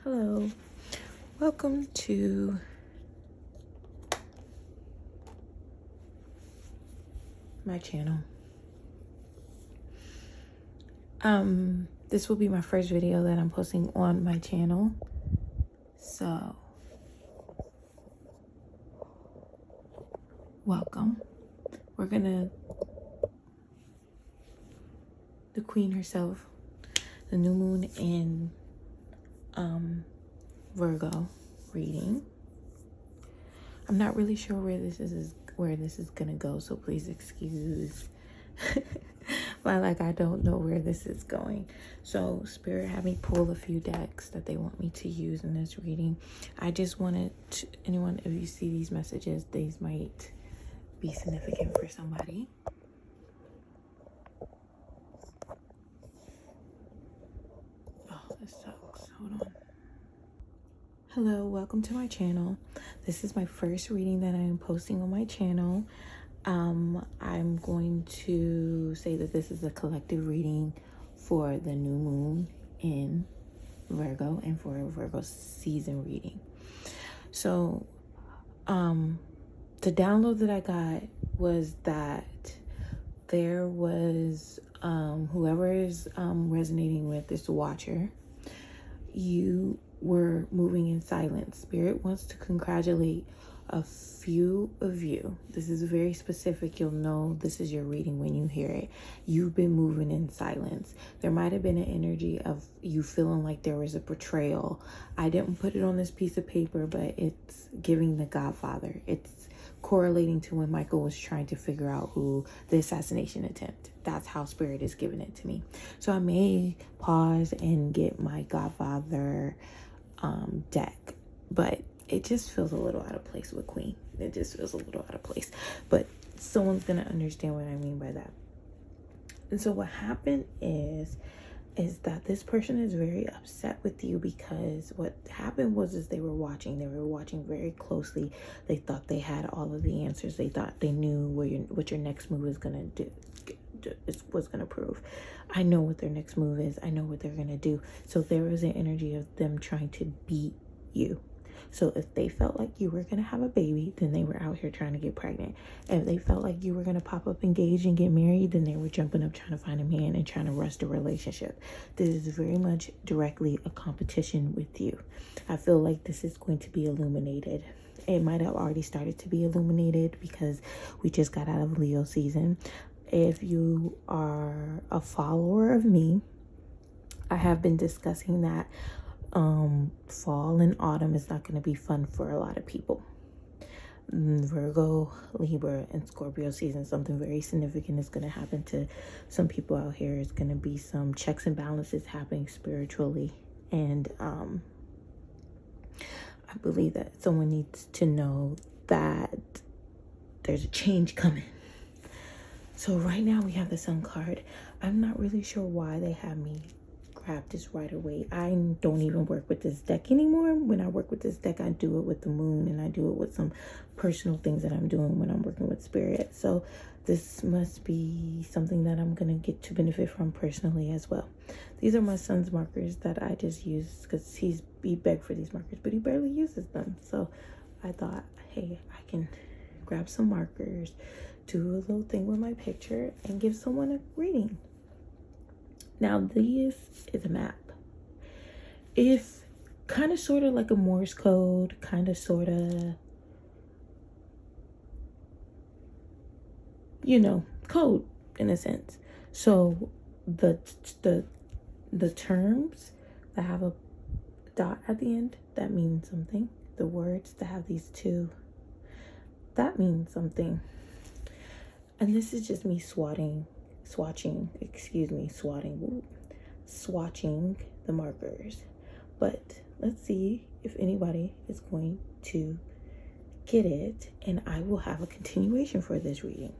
Hello, welcome to my channel. This will be my first video that I'm posting on my channel. So, welcome. We're gonna, the queen herself, the new moon in Virgo reading. I'm not really sure where this is gonna go, so please excuse but I don't know where this is going. So Spirit had me pull a few decks that they want me to use in this reading. I just wanted to, anyone, if you see these messages, these might be significant for somebody. Oh, this sucks. Hold on. Hello, welcome to my channel. This is my first reading that I am posting on my channel. I'm going to say that this is a collective reading for the new moon in Virgo and for a Virgo season reading. So, the download that I got was that there was, whoever is resonating with this watcher, you were moving in silence. Spirit wants to congratulate a few of you. This is very specific. You'll know this is your reading when you hear it. You've been moving in silence. There might have been an energy of you feeling like there was a betrayal. I didn't put it on this piece of paper, but it's giving the Godfather. It's correlating to when Michael was trying to figure out who the assassination attempt. That's how Spirit is giving it to me. So I may pause and get my Godfather deck, but it just feels a little out of place with Queen. It just feels a little out of place, but someone's gonna understand what I mean by that. And so what happened is that this person is very upset with you because what happened was they were watching very closely. They thought they had all of the answers. They thought they knew what your next move is gonna do, was gonna prove. I know what their next move is. I know what they're gonna do. So there was an energy of them trying to beat you. So if they felt like you were going to have a baby, then they were out here trying to get pregnant. If they felt like you were going to pop up engaged and get married, then they were jumping up trying to find a man and trying to rush the relationship. This is very much directly a competition with you. I feel like this is going to be illuminated. It might have already started to be illuminated because we just got out of Leo season. If you are a follower of me, I have been discussing that fall and autumn is not going to be fun for a lot of people. Virgo, Libra, and Scorpio season, something very significant is going to happen to some people out here. It's going to be some checks and balances happening spiritually, and I believe that someone needs to know that there's a change coming. So right now we have the Sun card. I'm not really sure why they have me grab this right away. I don't even work with this deck anymore. When I work with this deck, I do it with the moon, and I do it with some personal things that I'm doing when I'm working with Spirit. So this must be something that I'm gonna get to benefit from personally as well. These are my son's markers that I just use because he begged for these markers, but he barely uses them. So I thought, hey, I can grab some markers, do a little thing with my picture, and give someone a reading. Now, this is a map. It's kind of sort of like a Morse code, kind of sort of, code in a sense. So the terms that have a dot at the end, that means something. The words that have these two, that means something. And this is just me swatching the markers. But let's see if anybody is going to get it, and I will have a continuation for this reading.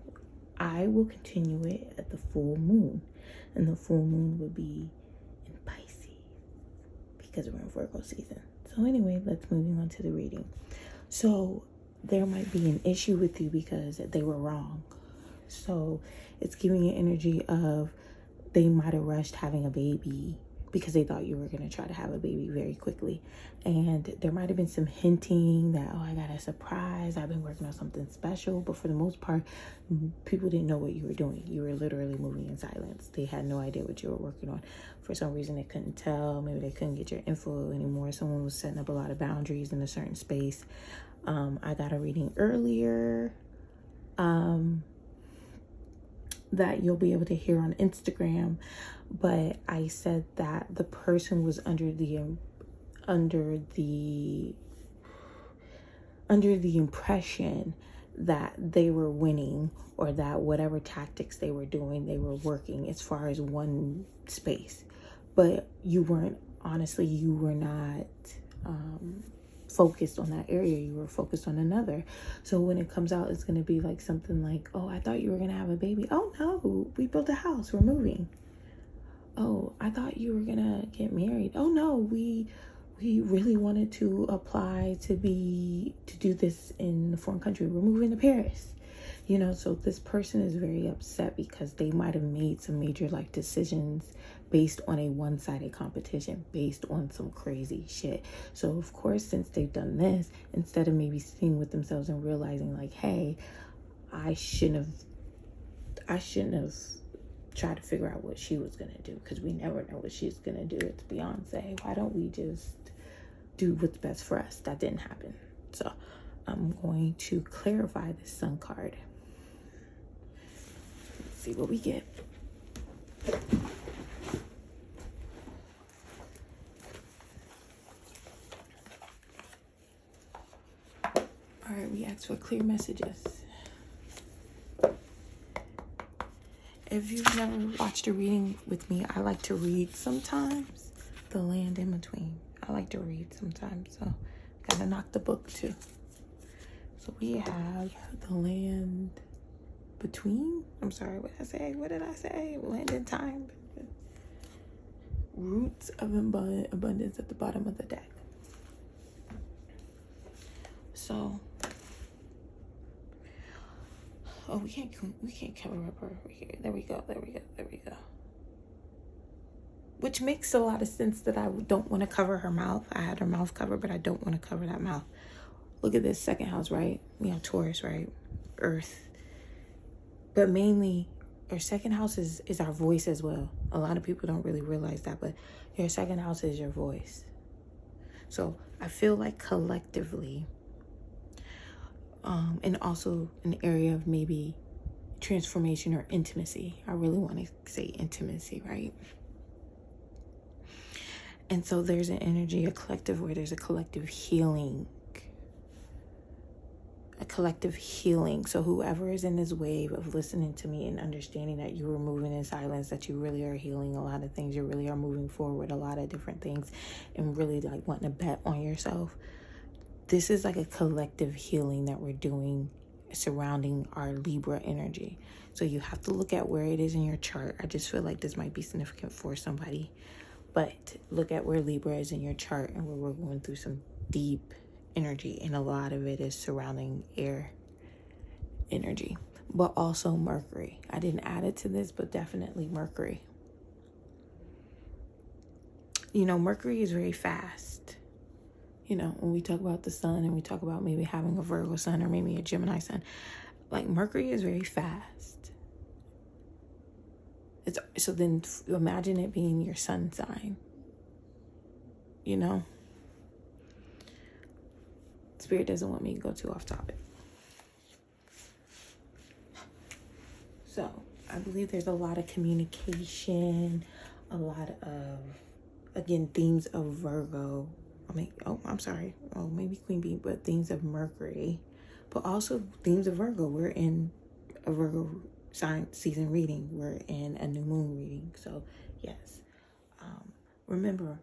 I will continue it at the full moon, and the full moon will be in Pisces because we're in Virgo season. So anyway, let's move on to the reading. So there might be an issue with you because they were wrong. So it's giving you energy of they might have rushed having a baby because they thought you were going to try to have a baby very quickly. And there might have been some hinting that, oh, I got a surprise, I've been working on something special. But for the most part, people didn't know what you were doing. You were literally moving in silence. They had no idea what you were working on. For some reason, they couldn't tell. Maybe they couldn't get your info anymore. Someone was setting up a lot of boundaries in a certain space. I got a reading earlier that you'll be able to hear on Instagram, but I said that the person was under the impression that they were winning, or that whatever tactics they were doing, they were working as far as one space. But you weren't, honestly, you were not focused on that area. You were focused on another. So when it comes out, it's going to be like something like, oh, I thought you were going to have a baby. Oh no, we built a house, we're moving. Oh, I thought you were going to get married. Oh no, we really wanted to apply to do this in a foreign country. We're moving to Paris. You know, so this person is very upset because they might have made some major life decisions based on a one-sided competition, based on some crazy shit. So of course, since they've done this, instead of maybe sitting with themselves and realizing like, hey, I shouldn't have tried to figure out what she was gonna do, because we never know what she's gonna do. It's Beyonce. Why don't we just do what's best for us? That didn't happen. So I'm going to clarify this Sun card. Let's see what we get. All right, we asked for clear messages. If you've never watched a reading with me, I like to read sometimes. The land in between. I like to read sometimes, so gotta knock the book too. So we have the land between. I'm sorry, what did I say? Land in time. Roots of abundance at the bottom of the deck. So, oh, we can't cover up her. There we go. Which makes a lot of sense that I don't want to cover her mouth. I had her mouth covered, but I don't want to cover that mouth. Look at this second house, right? We have Taurus, right? Earth. But mainly, our second house is our voice as well. A lot of people don't really realize that, but your second house is your voice. So I feel like collectively, and also an area of maybe transformation or intimacy. I really want to say intimacy, right? And so there's an energy, a collective, where there's a collective healing. So whoever is in this wave of listening to me and understanding that you were moving in silence, that you really are healing a lot of things, you really are moving forward a lot of different things, and really like wanting to bet on yourself. This is like a collective healing that we're doing surrounding our Libra energy. So you have to look at where it is in your chart. I just feel like this might be significant for somebody. But look at where Libra is in your chart, and where we're going through some deep energy. And a lot of it is surrounding air energy. But also Mercury. I didn't add it to this, but definitely Mercury. You know, Mercury is very fast. You know, when we talk about the sun and we talk about maybe having a Virgo sun or maybe a Gemini sun, like Mercury is very fast. So then imagine it being your sun sign. You know? Spirit doesn't want me to go too off topic. So I believe there's a lot of communication, a lot of, again, themes of Virgo. Maybe Queen Bee, but themes of Mercury, but also themes of Virgo. We're in a Virgo sign season reading. We're in a new moon reading. So yes, remember,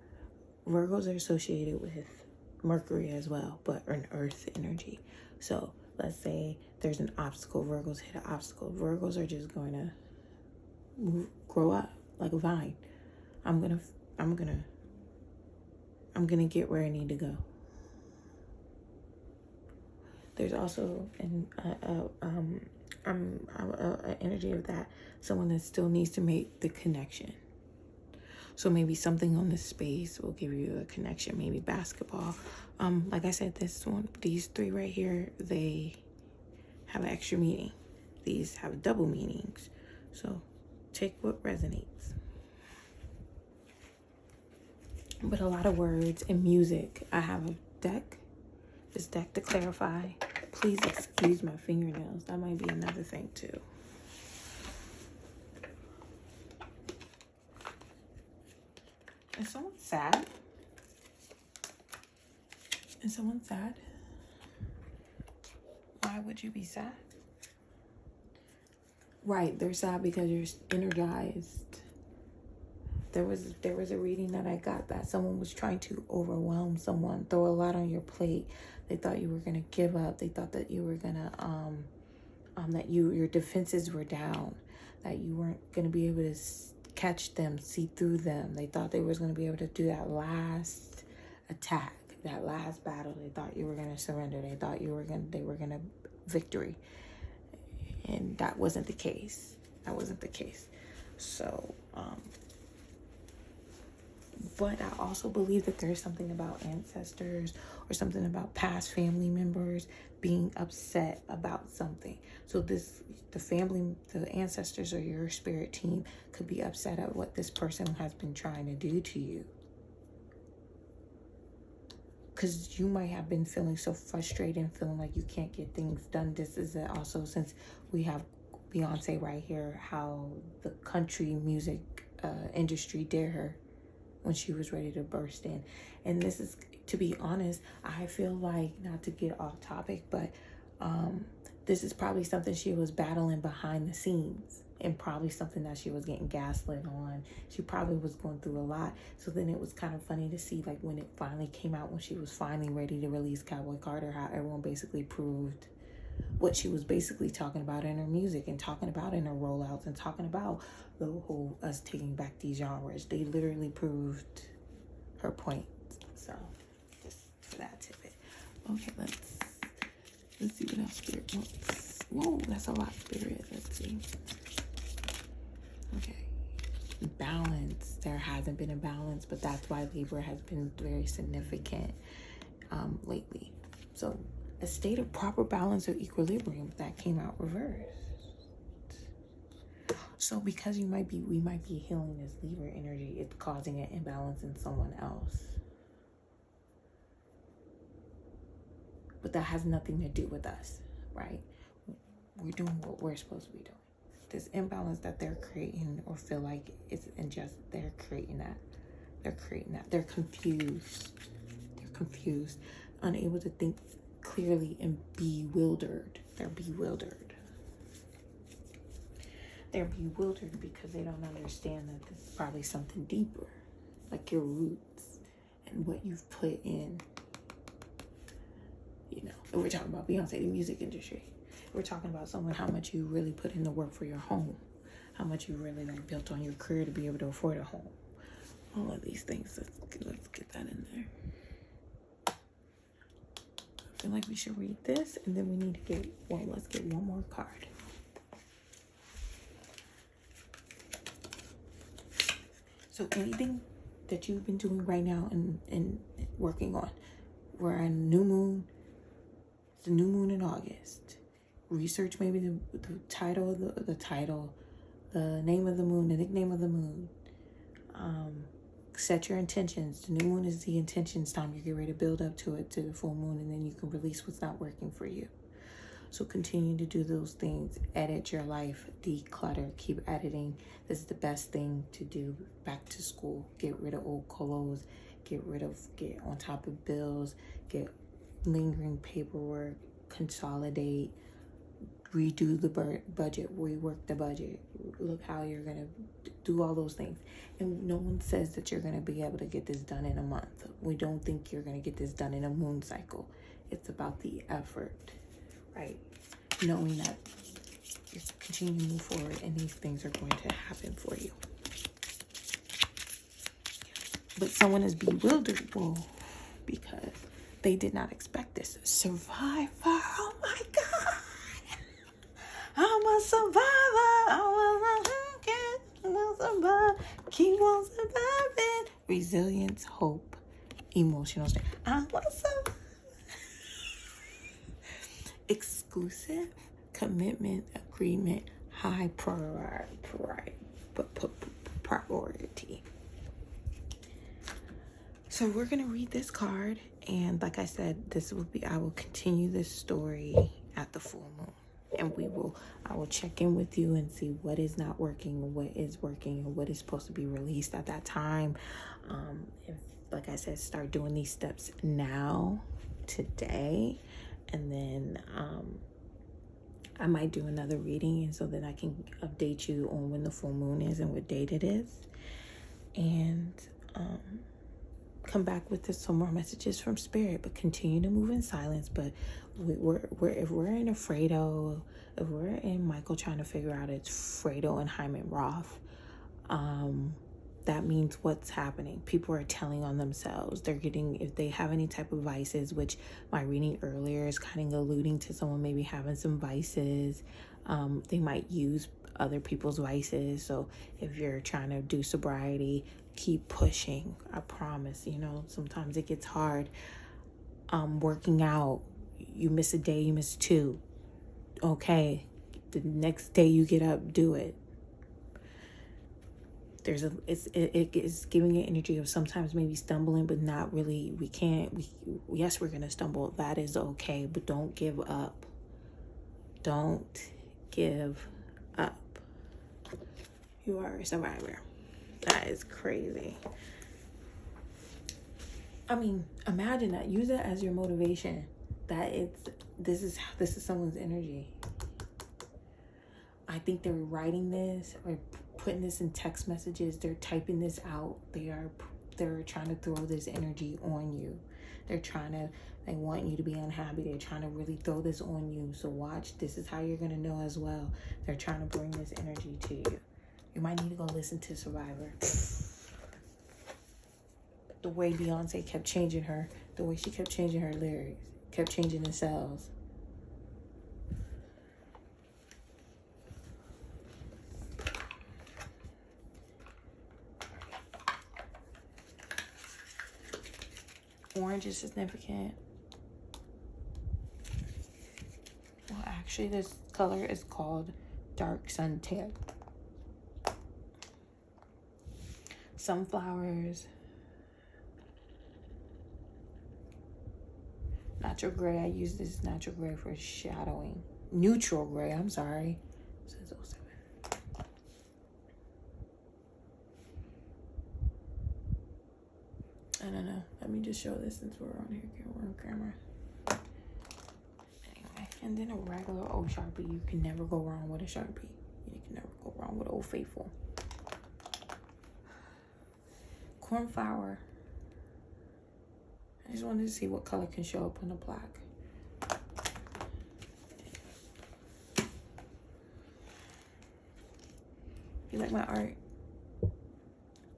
Virgos are associated with Mercury as well, but an earth energy. So let's say there's an obstacle. Virgos hit an obstacle. Virgos are just going to grow up like a vine. I'm gonna get where I need to go. There's also an energy of that, someone that still needs to make the connection. So maybe something on this space will give you a connection, maybe basketball. Like I said, these three right here, they have an extra meaning. These have double meanings. So take what resonates. But a lot of words and music. I have a deck. This deck to clarify. Please excuse my fingernails. That might be another thing too. Is someone sad? Is someone sad? Why would you be sad? Right, they're sad because you're energized. There was a reading that I got that someone was trying to overwhelm someone, throw a lot on your plate. They thought you were gonna give up. They thought that you were gonna that your defenses were down, that you weren't gonna be able to catch them, see through them. They thought they was gonna be able to do that last attack, that last battle. They thought you were gonna surrender. They thought they were gonna victory, and that wasn't the case. That wasn't the case. So but I also believe that there's something about ancestors or something about past family members being upset about something. So the ancestors or your spirit team could be upset at what this person has been trying to do to you. Because you might have been feeling so frustrated and feeling like you can't get things done. This is also, since we have Beyonce right here, how the country music industry dare her when she was ready to burst in. And this is, to be honest, I feel like, not to get off topic, but this is probably something she was battling behind the scenes, and probably something that she was getting gaslit on. She probably was going through a lot. So then it was kind of funny to see, like, when it finally came out, when she was finally ready to release Cowboy Carter, how everyone basically proved what she was basically talking about in her music, and talking about in her rollouts, and talking about the whole us taking back these genres. They literally proved her point. So just for that tidbit. Okay, let's see what else Spirit wants. Whoa, that's a lot, Spirit. Let's see. Okay. Balance. There hasn't been a balance, but that's why Libra has been very significant lately. So a state of proper balance or equilibrium, that came out reversed. So because we might be healing this Libra energy, it's causing an imbalance in someone else. But that has nothing to do with us, right? We're doing what we're supposed to be doing. This imbalance that they're creating, or feel like it's unjust, they're creating that. They're confused. Unable to think clearly, and bewildered. They're bewildered because they don't understand that this is probably something deeper, like your roots and what you've put in. And we're talking about Beyonce, the music industry. We're talking about someone, how much you really put in the work for your home, how much you really built on your career to be able to afford a home. All of these things. Let's get that in there. I feel like we should read this, and then we need to let's get one more card. So anything that you've been doing right now and working on, we're in new moon. It's a new moon in August. Research maybe the title, the name of the moon, the nickname of the moon. Set your intentions. The new moon is the intentions time. You get ready to build up to it, to the full moon, and then you can release what's not working for you. So continue to do those things. Edit your life. Declutter. Keep editing. This is the best thing to do. Back to school. Get rid of old clothes. Get on top of bills. Get lingering paperwork. Consolidate. Redo the budget. Rework the budget. Look how you're going to do all those things. And no one says that you're going to be able to get this done in a month. We don't think you're going to get this done in a moon cycle. It's about the effort. Right, knowing that you continue to move forward, and these things are going to happen for you. But someone is bewildered, because they did not expect this. Survivor, oh my God, I'm a survivor, I'm a survivor. Keep on surviving. Resilience, hope, emotional strength. I want some. Exclusive, commitment, agreement, high priority. So we're gonna read this card, and like I said, I will continue this story at the full moon, and I will check in with you and see what is not working, what is working, and what is supposed to be released at that time. If, like I said, start doing these steps now, today, and then I might do another reading, and so that I can update you on when the full moon is and what date it is, and come back with some more messages from spirit. But continue to move in silence. But if we're in Fredo, if we're in Michael trying to figure out it's Fredo and Hyman Roth, that means what's happening. People are telling on themselves. They're getting, if they have any type of vices, which my reading earlier is kind of alluding to someone maybe having some vices. They might use other people's vices. So if you're trying to do sobriety, keep pushing. I promise. Sometimes it gets hard. Working out, you miss a day, you miss two. Okay, the next day you get up, do it. It is giving you energy of sometimes maybe stumbling, but not really. Yes, we're gonna stumble. That is okay, but don't give up. Don't give up. You are a survivor. That is crazy. I mean, imagine that. Use it as your motivation. This is someone's energy. I think they're writing this or putting this in text messages. They're typing this out. They're trying to throw this energy on you. They want you to be unhappy. They're trying to really throw this on you. So watch. This is how you're going to know as well. They're trying to bring this energy to you. You might need to go listen to Survivor. The way Beyonce kept changing the way she kept changing her lyrics, kept changing the cells. Orange is significant. Well, actually, this color is called dark suntan. Sunflowers. Natural gray. I use this natural gray for shadowing. Neutral gray. I'm sorry. Since 07. I don't know. Let me just show this since we're on here. We're on camera. Anyway, and then a regular old Sharpie. You can never go wrong with a Sharpie. You can never go wrong with Old Faithful. Cornflower. I just wanted to see what color can show up on the black. You like my art?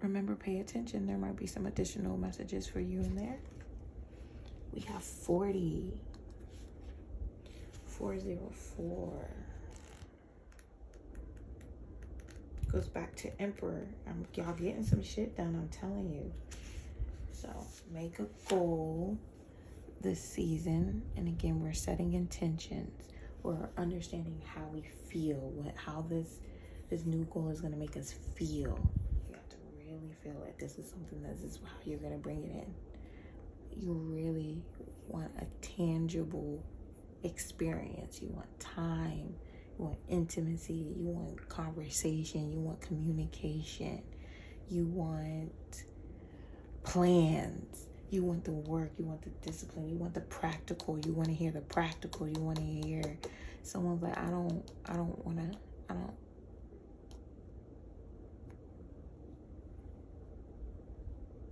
Remember, pay attention. There might be some additional messages for you in there. We have 40. 404. Goes back to Emperor. Y'all getting some shit done, I'm telling you. So make a goal this season. And again, we're setting intentions. We're understanding how we feel. How this new goal is going to make us feel. You have to really feel it. This is how you're going to bring it in. You really want a tangible experience. You want time. You want intimacy. You want conversation. You want communication. You want plans. You want the work. You want the discipline. You want the practical. You want to hear the practical. You want to hear someone's like, I don't want to.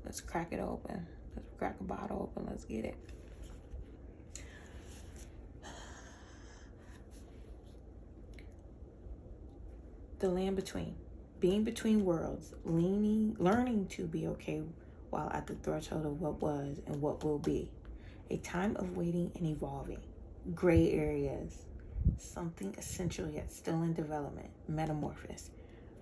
Let's crack it open. Let's crack a bottle open. Let's get it. The land between. Being between worlds. Learning to be okay while at the threshold of what was and what will be. A time of waiting and evolving. Gray areas. Something essential yet still in development. Metamorphosis.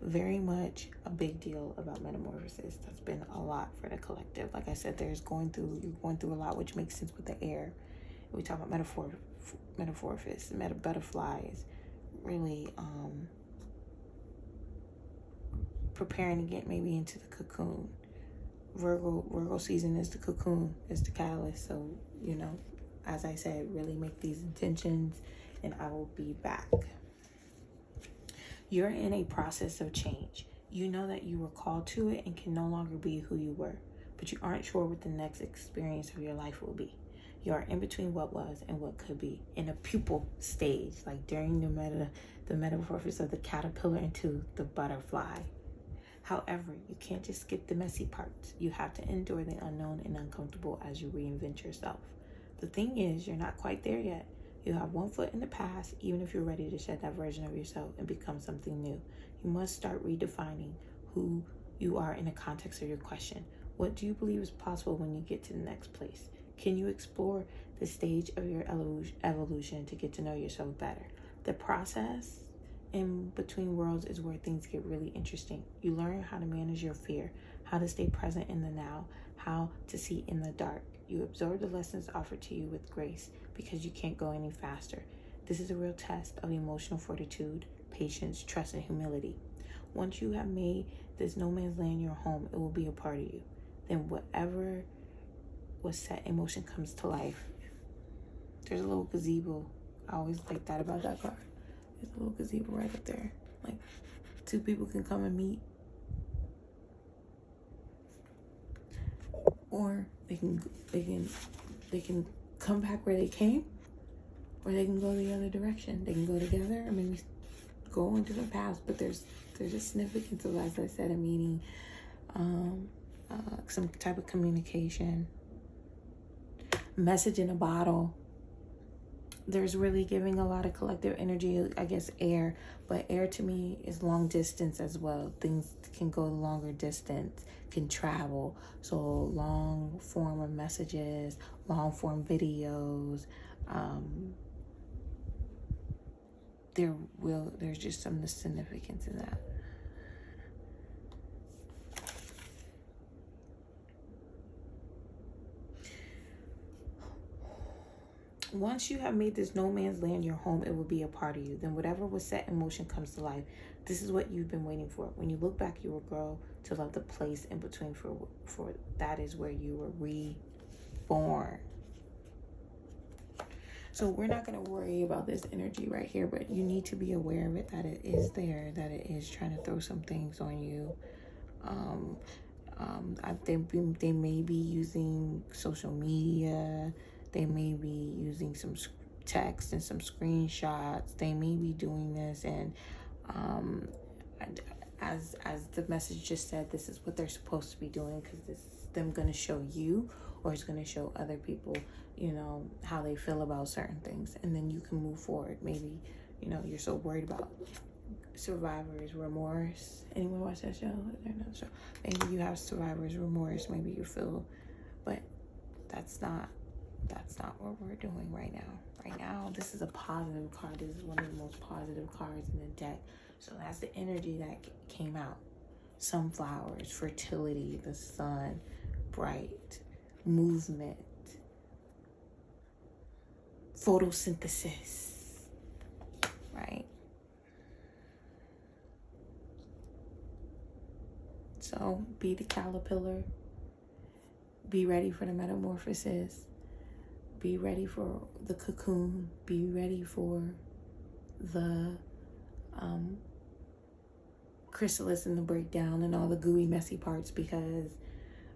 very much a big deal about metamorphosis. That's been a lot for the collective. Like I said, you're going through a lot, which makes sense with the air. We talk about metamorphosis, butterflies, really preparing to get maybe into the cocoon. Virgo season is the cocoon, is the catalyst. So, as I said, really make these intentions, and I will be back. You're in a process of change. You know that you were called to it and can no longer be who you were, but you aren't sure what the next experience of your life will be. You are in between what was and what could be, in a pupal stage, like during the metamorphosis of the caterpillar into the butterfly. However, you can't just skip the messy parts. You have to endure the unknown and uncomfortable as you reinvent yourself. The thing is, you're not quite there yet. You have one foot in the past, even if you're ready to shed that version of yourself and become something new. You must start redefining who you are in the context of your question. What do you believe is possible when you get to the next place? Can you explore the stage of your evolution to get to know yourself better? The process in between worlds is where things get really interesting. You learn how to manage your fear, how to stay present in the now, how to see in the dark. You absorb the lessons offered to you with grace because you can't go any faster. This is a real test of emotional fortitude, patience, trust, and humility. Once you have made this no man's land your home, it will be a part of you. Then whatever was set in motion comes to life. There's a little gazebo. I always like that about that card. There's a little gazebo right up there. Like, two people can come and meet. Or they can come back where they came, or they can go the other direction. They can go together, or maybe go on different paths. But there's a significance of, as I said, a meaning, some type of communication, message in a bottle. There's really giving a lot of collective energy, I guess, air. But air to me is long distance as well. Things can go longer distance, can travel. So long form of messages, long form videos. There's just some significance in that. Once you have made this no man's land your home, it will be a part of you. Then whatever was set in motion comes to life. This is what you've been waiting for. When you look back, you will grow to love the place in between, for that is where you were reborn. So we're not going to worry about this energy right here, but you need to be aware of it, that it is there, that it is trying to throw some things on you. They may be using social media. They may be using some text and some screenshots. They may be doing this, and as the message just said, this is what they're supposed to be doing, because this is them going to show you, or it's going to show other people, how they feel about certain things, and then you can move forward. Maybe, you're so worried about survivor's remorse. Anyone watch that show? They're not sure. Maybe you have survivor's remorse. Maybe you feel, but that's not what we're doing right now. Right now, this is a positive card. This is one of the most positive cards in the deck. So that's the energy that came out. Sunflowers, fertility, the sun, bright, movement, photosynthesis, right? So be the caterpillar. Be ready for the metamorphosis. Be ready for the cocoon. Be ready for the chrysalis and the breakdown and all the gooey, messy parts, because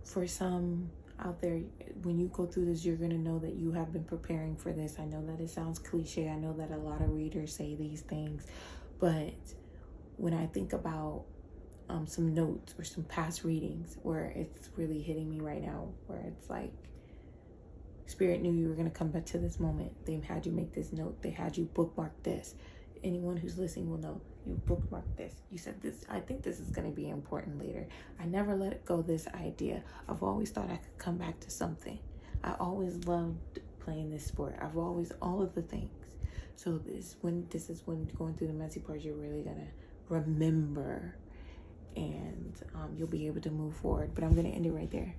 for some out there, when you go through this, you're going to know that you have been preparing for this. I know that it sounds cliche. I know that a lot of readers say these things, but when I think about some notes or some past readings where it's really hitting me right now, where it's like, Spirit knew you were going to come back to this moment. They had you make this note. They had you bookmark this. Anyone who's listening will know you bookmarked this. You said this. I think this is going to be important later. I never let go this idea. I've always thought I could come back to something. I always loved playing this sport. I've always, all of the things. So this is when going through the messy parts, you're really going to remember and you'll be able to move forward. But I'm going to end it right there.